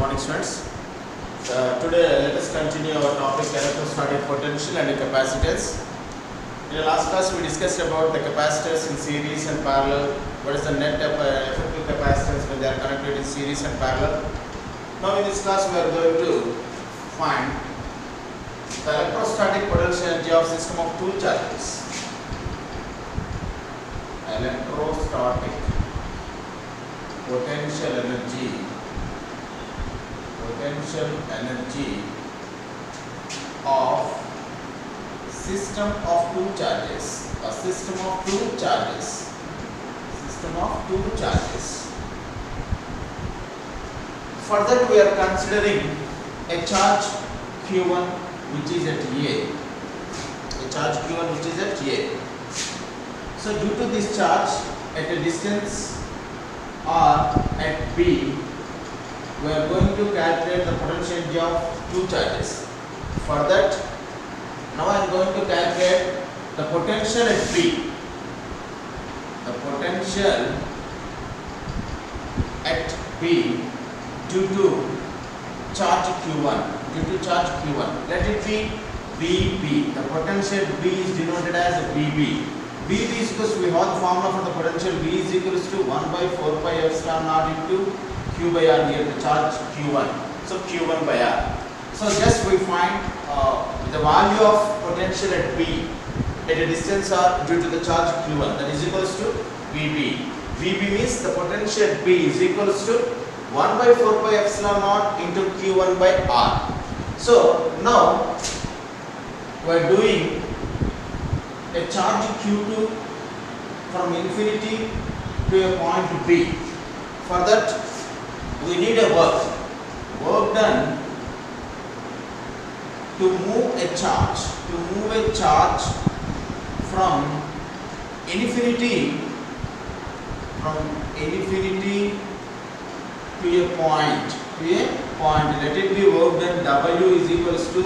morning, students. Today, let us continue our topic electrostatic potential and capacitance. In the last class, we discussed about the capacitors in series and parallel. What is the net effective capacitance when they are connected in series and parallel? Now, in this class, we are going to find the electrostatic potential energy of system of two charges. Electrostatic potential energy of system of two charges. A system of two charges. For that, we are considering a charge Q1 which is at A. A charge Q1 which is at A. So due to this charge at a distance R at B, we are going to calculate the potential energy of two charges. For that, now I am going to calculate the potential at B. The potential at B due to charge Q1. Let it be VB. The potential B is denoted as VB. VB is equals to, we have the formula for the potential V is equals to 1 by 4 pi epsilon naught into Q by R, here the charge Q1. So Q1 by R. So just we find the value of potential at B at a distance R due to the charge Q1, that is equals to VB. VB means the potential at B is equals to 1 by 4 pi epsilon naught into Q1 by R. So now we are doing a charge Q2 from infinity to a point B. For that, we need a work done to move a charge from infinity to a point. Let it be work done. W is equals to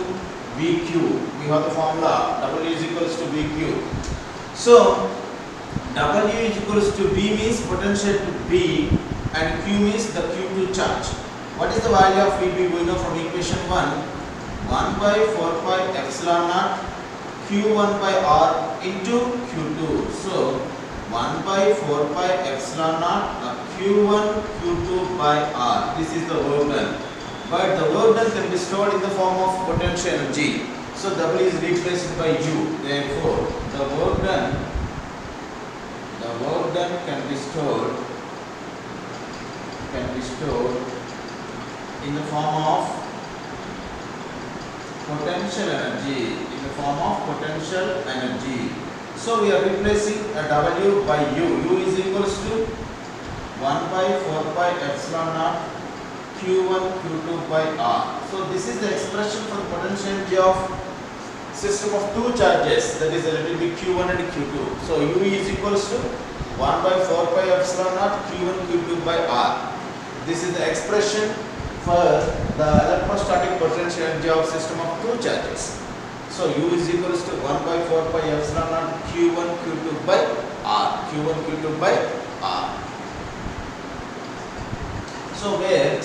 VQ. We have the formula W is equals to VQ. So W is equals to V means potential to B and Q means the Q2 charge. What is the value of VB? We know from equation 1. 1 by 4 pi epsilon naught Q1 by R into Q2. So 1 by 4 pi epsilon naught Q1 Q2 by R. This is the work done. But the work done can be stored in the form of potential energy. So W is replaced by U. Therefore, the work done can be stored in the form of potential energy. So we are replacing a W by U. U is equals to 1 by 4 pi epsilon naught Q1 Q2 by R. So this is the expression for the potential energy of system of two charges, that is a little bit Q1 and Q2. So U is equals to 1 by 4 pi epsilon naught Q1 Q2 by R. This is the expression for the electrostatic potential energy of system of two charges. So U is equals to 1 by 4 pi epsilon naught Q1 Q2 by R. Q1 Q2 by R. So where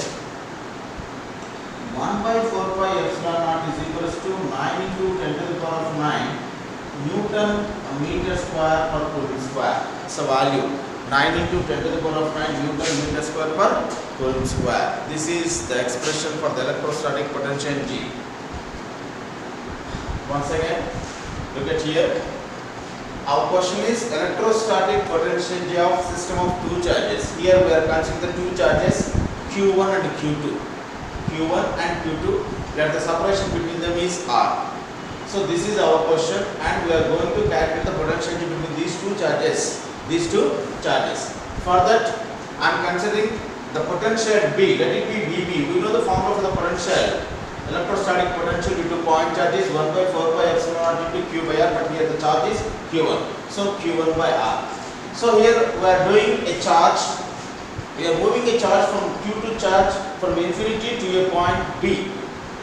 1 by 4 pi epsilon naught is equals to 9 into 10 to the power of 9 Newton meter square per Coulomb square. So value 9 into 10 to the power of 9 Newton meter square per Coulomb square. This is the expression for the electrostatic potential energy. Once again, look at here. Our question is electrostatic potential energy of system of two charges. Here we are considering the two charges Q1 and Q2. Q1 and Q2, let the separation between them is R. So this is our question and we are going to calculate the potential energy between these two charges. For that, I am considering the potential at B. Let it be VB. We know the formula for the potential. Electrostatic potential due to point charge is 1 by 4 pi epsilon naught into Q by R, but here the charge is Q1. So Q1 by R. So here we are doing a charge. We are moving a charge from Q2 charge from infinity to a point B.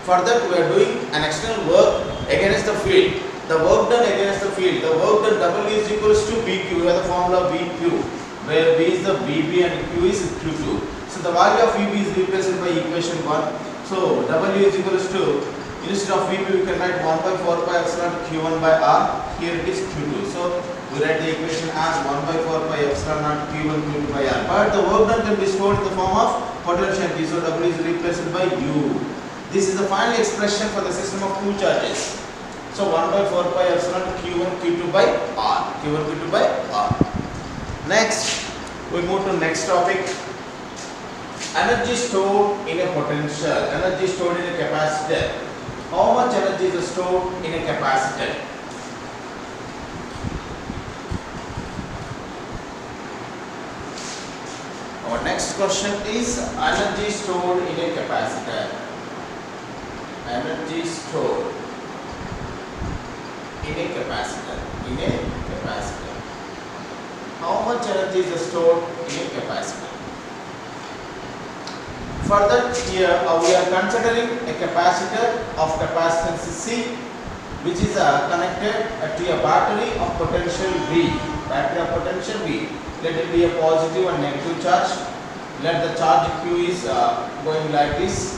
For that, we are doing an external work against the field. The work done against the field, the work done W is equals to BQ. We have the formula BQ, where B is the BB and Q is Q2. So the value of VB is replaced by equation 1. So W is equals to, instead of VB we can write 1 by 4 pi epsilon Q1 by R. Here it is Q2. So we write the equation as 1 by 4 pi epsilon naught Q1 Q2 by R. But the work done can be stored in the form of potential T. So W is replaced by U. This is the final expression for the system of two charges. So 1 by 4 pi epsilon Q1 Q2 by R. Q1 Q2 by R. Next, we move to next topic. Energy stored in a potential. Energy stored in a capacitor. How much energy is stored in a capacitor? Our next question is energy stored in a capacitor. Energy stored in a capacitor. In a capacitor. How much energy is stored in a capacitor? Further, here we are considering a capacitor of capacitance C, which is connected to a battery of potential V. Battery of potential V. Let it be a positive and negative charge. Let the charge Q is going like this.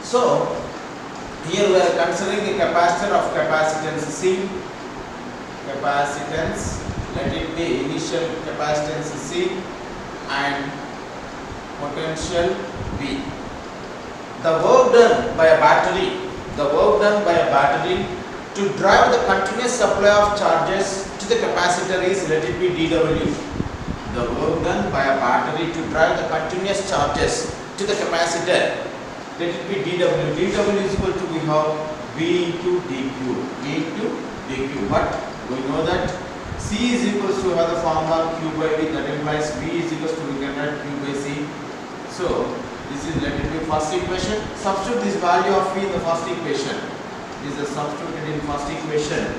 So, here we are considering a capacitor of capacitance C. Capacitance. Let it be initial capacitance C and potential V. The work done by a battery, to drive the continuous supply of charges to the capacitor is, let it be dW. The work done by a battery to drive the continuous charges to the capacitor, let it be dW. dW is equal to, we have V into dQ. V into dQ. But we know that C is equals to, have the formula Q by V, that implies V is equals to, we can write Q by C. So this is, let it be first equation. Substitute this value of V in the first equation. This is substituted in first equation.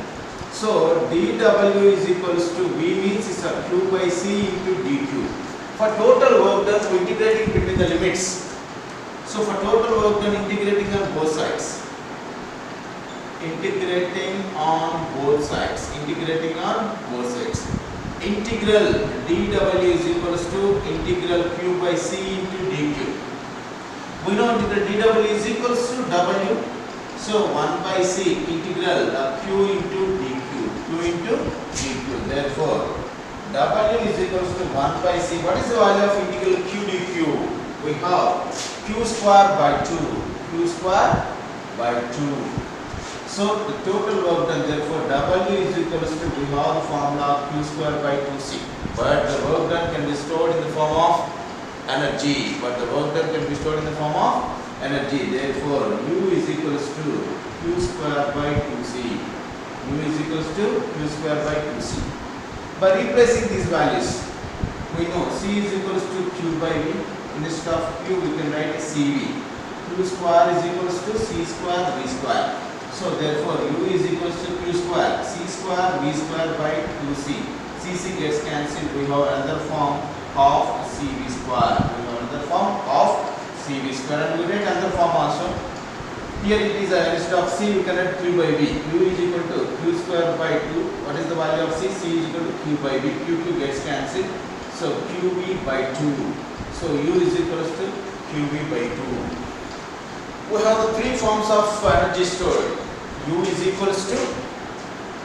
So dW is equals to, V means is a Q by C into dQ. For total work done, we integrating between the limits. So for total work done, integrating on both sides. Integrating on both sides. Integrating on both sides. Integral dW is equals to integral Q by C into dQ. We know integral dW is equals to W. So 1 by C integral Q into dQ. Q into dQ. Therefore, W is equals to 1 by C. What is the value of integral Q dQ? We have Q square by 2. Q square by 2. So the total work done, therefore W is equals to, we have the formula Q square by 2C. But the work done can be stored in the form of energy. Therefore U is equals to Q square by 2C. U is equals to Q square by 2C. By replacing these values, we know C is equals to Q by V. Instead of Q, we can write CV. Q square is equals to C square V square. So therefore U is equals to Q square, C square, V square by 2C. CC gets cancelled. We have another form of CV square. And we write another form also. Here it is instead of C, we can write Q by V. U is equal to Q square by 2. What is the value of C? C is equal to Q by V. Q gets cancelled. So QV by 2. So U is equals to QV by 2. We have the three forms of energy stored. U is equals to,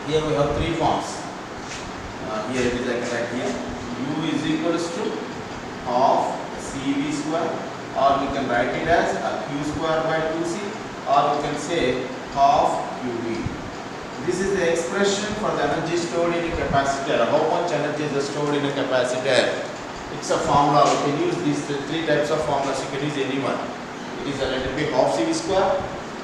here we have three forms. Here it is, I can write here. U is equals to half CV square, or we can write it as Q square by 2C, or we can say half QV. This is the expression for the energy stored in a capacitor. How much energy is stored in a capacitor? It's a formula. We can use these three types of formulas. You can use any one. It is a little bit half CV square,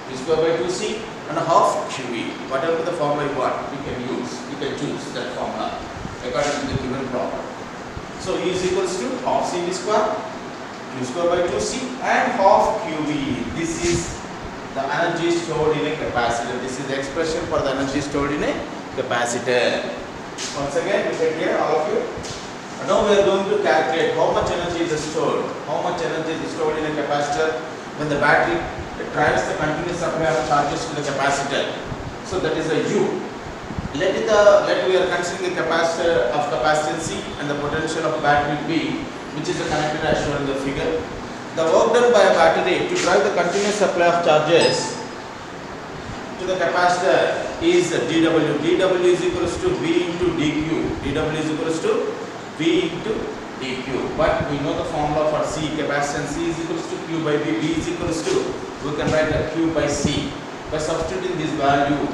V square by 2C, and half QV. Whatever the formula you want, you can use. You can choose that formula according to the given problem. So E is equals to half CV square, Q square by 2C, and half QV. This is the energy stored in a capacitor. This is the expression for the energy stored in a capacitor. Once again, look at here, all of you. Now we are going to calculate how much energy is stored. How much energy is stored in a capacitor when the battery drives the continuous supply of charges to the capacitor. So that is a U. Let we are considering the capacitor of capacitance C and the potential of battery B. which is connected as shown in the figure. The work done by a battery to drive the continuous supply of charges to the capacitor is dW. dW is equals to V into dQ. dW is equals to V into dQ. But we know the formula for C, capacitance C is equals to Q by V. V is equals to, we can write Q by C. By substituting this value,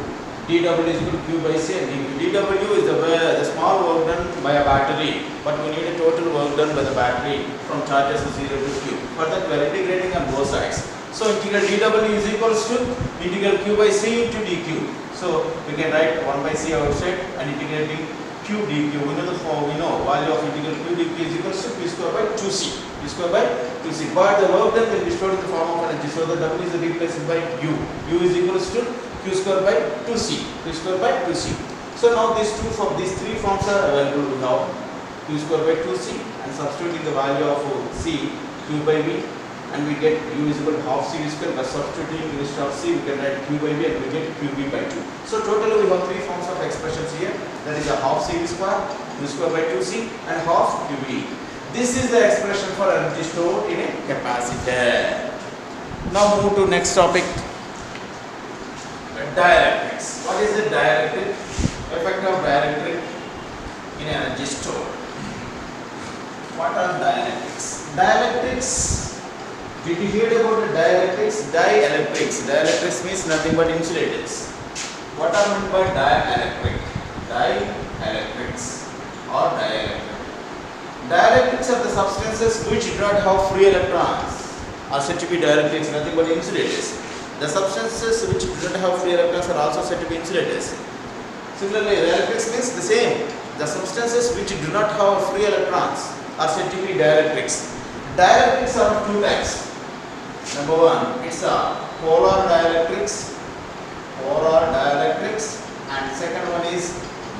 dW is equal to Q by C and dQ. dW is the small work done by a battery, but we need a total work done by the battery from charges 0 to Q. For that we are integrating on both sides. So integral dW is equals to integral Q by C into dQ. So we can write 1 by C outside and integrating Q dQ. We know value of integral Q dQ is equals to Q square by 2C. Q square by 2C. But the work done will be stored in the form of energy. So the W is replaced by U. U is equals to Q square by 2C. Q square by 2C. So now these three forms are available now. Q square by 2C and substituting the value of C, Q by V, and we get U is equal to half C square. By substituting instead of C, we can write Q by V and we get QV by 2. So totally we have three forms of expressions here. That is a half C square, Q square by 2C and half QV. This is the expression for energy stored in a capacitor. Now move to next topic. Dielectrics. What is the dielectric? Effect of dielectric in energy stored. What are dielectrics? Dielectrics. Did you hear about the dielectrics? Dielectrics. Dielectrics means nothing but insulators. What are meant by dielectric? Dielectrics or dielectric. Dielectrics are the substances which do not have free electrons are said to be dielectrics, nothing but insulators. The substances which do not have free electrons are also said to be insulators. Similarly, dielectrics means the same. The substances which do not have free electrons are said to be dielectrics. Dielectrics are of two types. Number one, it's a polar dielectrics, and second one is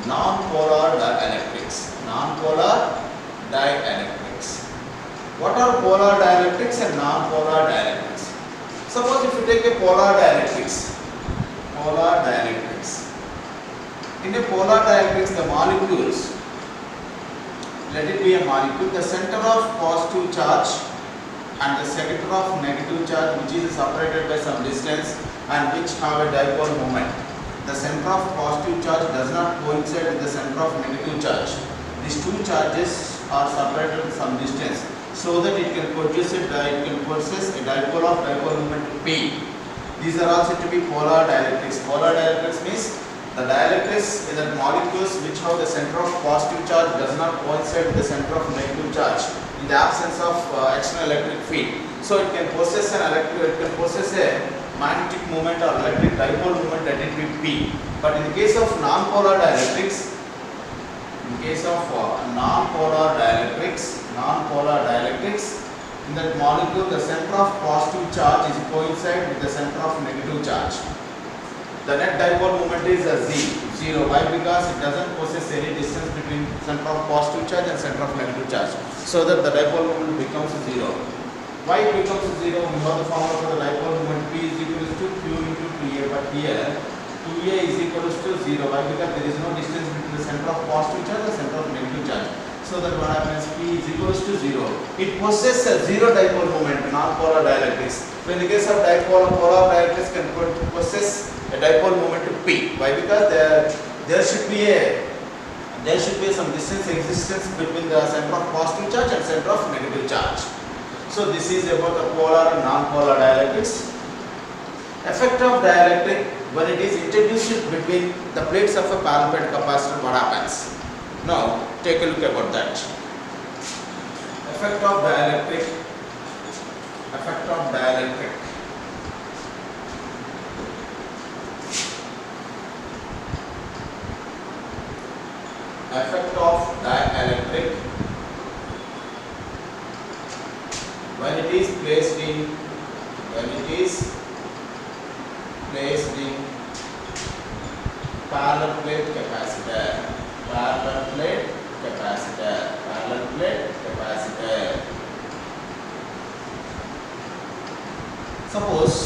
non-polar dielectrics. Non-polar dielectrics. What are polar dielectrics and non-polar dielectrics? Suppose if you take a polar dielectrics. In a polar dielectrics, the molecules, let it be a molecule, the center of positive charge and the center of negative charge, which is separated by some distance and which have a dipole moment. The center of positive charge does not coincide with the center of negative charge. These two charges are separated with some distance, so that it can possess a dipole of dipole moment P. These are all said to be polar dielectrics. Polar dielectrics means the dielectrics is that molecules which have the center of positive charge does not coincide with the center of negative charge in the absence of external electric field. So it can possess a magnetic moment or electric dipole moment, let it be P. But in the case of non-polar dielectrics, in that molecule the center of positive charge is coincide with the center of negative charge. The net dipole moment is zero. Why? Because it doesn't possess any distance between center of positive charge and center of negative charge, so that the dipole moment becomes zero. Why it becomes zero? We have the formula for the dipole moment P is equal to Q into 2A, but here 2A is equal to 0. Why? Because there is no distance between the center of positive charge and center of negative charge. So that what happens, P is equal to 0. It possesses a zero dipole moment, non-polar dielectrics. So in the case of polar dielectrics can possess a dipole moment to P. Why? Because there should be some distance existence between the center of positive charge and center of negative charge. So this is about the polar and non-polar dielectrics. Effect of dielectric when it is introduced between the plates of a parallel plate capacitor, what happens? Now take a look about that. Effect of dielectric. Effect of dielectric. Effect of dielectric when it is placed in parallel plate capacitor. Suppose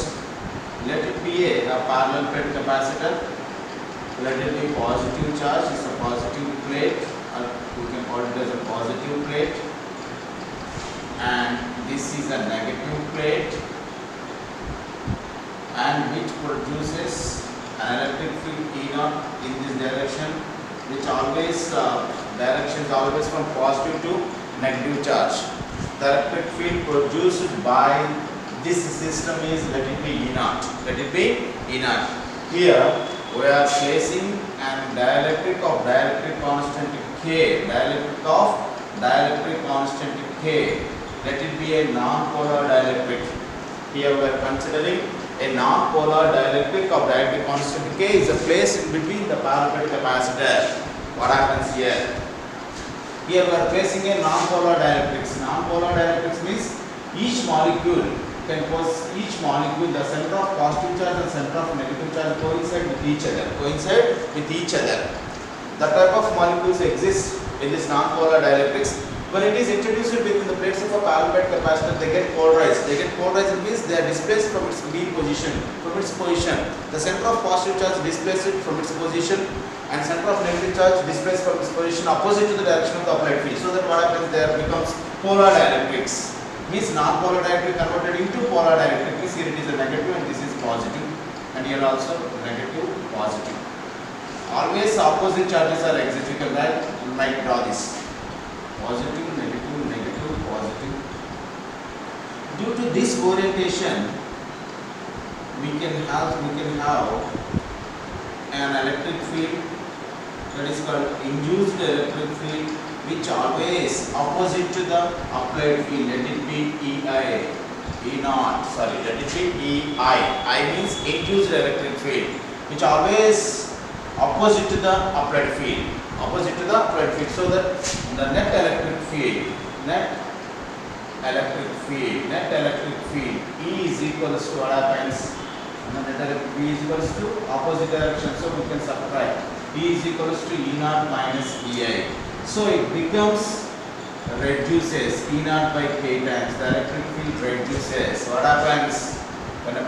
let it be a parallel plate capacitor. Let it be positive charge, is a positive plate, or we can call it as a positive plate, always direction is always from positive to negative charge. The electric field produced by this system is, let it be E naught. Let it be E naught. Here we are placing an dielectric of dielectric constant K. Dielectric of dielectric constant K. Let it be a non-polar dielectric. Here we are considering a non-polar dielectric of dielectric constant K is a place in between the parallel capacitor. What happens here? Here we are placing a non-polar dielectrics. Non-polar dielectrics means each molecule can cause each molecule, the center of positive charge and center of negative charge coincide with each other. The type of molecules exist in this non-polar dielectrics. When it is introduced within the plates of a parallel capacitor, they get polarized. Means they are displaced from its position. The center of positive charge displaced from its position, and center of negative charge displaced from its position opposite to the direction of the applied field. So that what happens there becomes polar dielectrics. Means non-polar dielectric converted into polar dielectric. Means here it is a negative and this is positive, and here also negative, positive. Always opposite charges are exist. You can like draw this. Positive, negative, positive. Due to this orientation, we can have an electric field that is called induced electric field, which always opposite to the applied field. Let it be Let it be EI. I means induced electric field, which always opposite to the applied field. So that the net electric field E is equals to what happens? Net electric field is equals to opposite direction. So we can subtract. E is equals to E naught minus EI. So it becomes reduces E naught by K times. The electric field reduces. What happens when a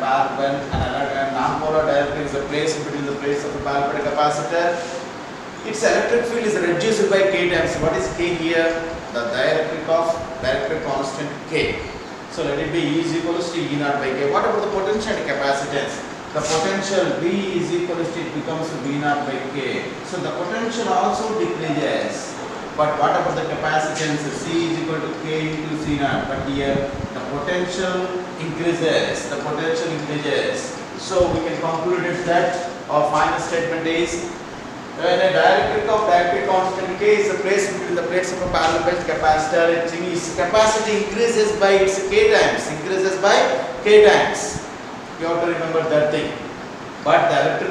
non-polar dielectric is placed between the plates of a parallel capacitor? Its electric field is reduced by K times. What is K here? The dielectric of dielectric constant K. So let it be E is equals to E naught by K. What about the potential and capacitance? The potential V is equals to, it becomes V naught by K. So the potential also decreases. But what about the capacitance? C is equal to K into C naught. But here the potential increases. So we can conclude that our final statement is, when a dielectric of dielectric constant K is placed between the plates of a parallel capacitor, its capacity increases by its K times. You have to remember that thing. But the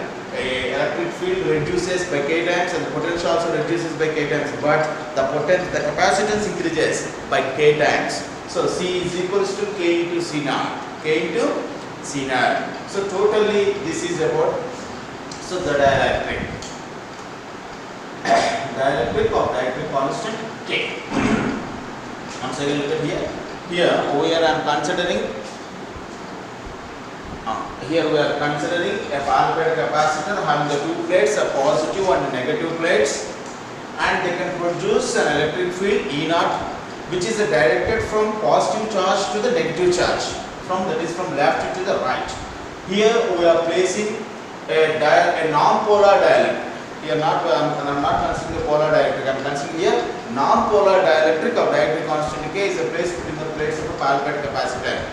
electric field reduces by K times and the potential also reduces by K times. But the capacitance increases by K times. So C is equals to K into C naught. So totally this is about the dielectric. Dielectric of dielectric constant K. Once again look at here. Here we are considering a parallel capacitor having the two plates, a positive and negative plates, and they can produce an electric field E naught, which is directed from positive charge to the negative charge. From left to the right. Here we are placing a non-polar dielectric. Here I'm not considering the polar dielectric. I am considering here non-polar dielectric of dielectric constant K is placed between the plates of a parallel capacitor.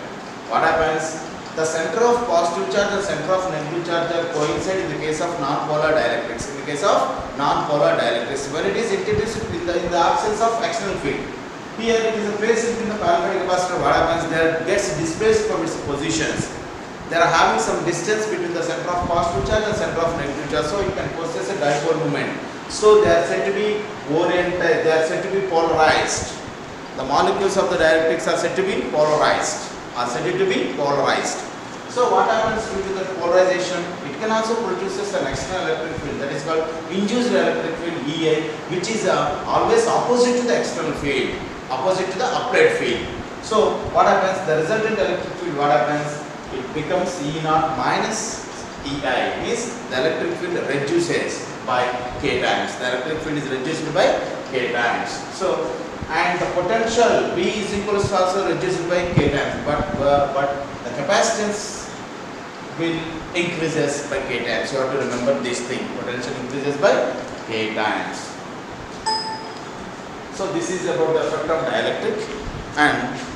What happens? The center of positive charge and center of negative charge are coincide in the case of non-polar dielectrics. When it is introduced in the absence of external field. Here it is placed between the parallel capacitor. What happens? There gets displaced from its positions. They are having some distance between the center of positive charge and center of negative charge, so you can possess a dipole moment. So they are said to be oriented, they are said to be polarized. The molecules of the dielectrics are said to be polarized. So what happens due to the polarization? It can also produce an external electric field, that is called induced electric field EI, which is always opposite to the external field, opposite to the applied field. So what happens? The resultant electric field, what happens? It becomes E naught minus EI, means the electric field reduces by K times. The electric field is reduced by K times. So, and the potential V is equals to also reduced by K times, but the capacitance will increases by K times. You have to remember this thing. Potential increases by K times. So this is about the effect of dielectric, and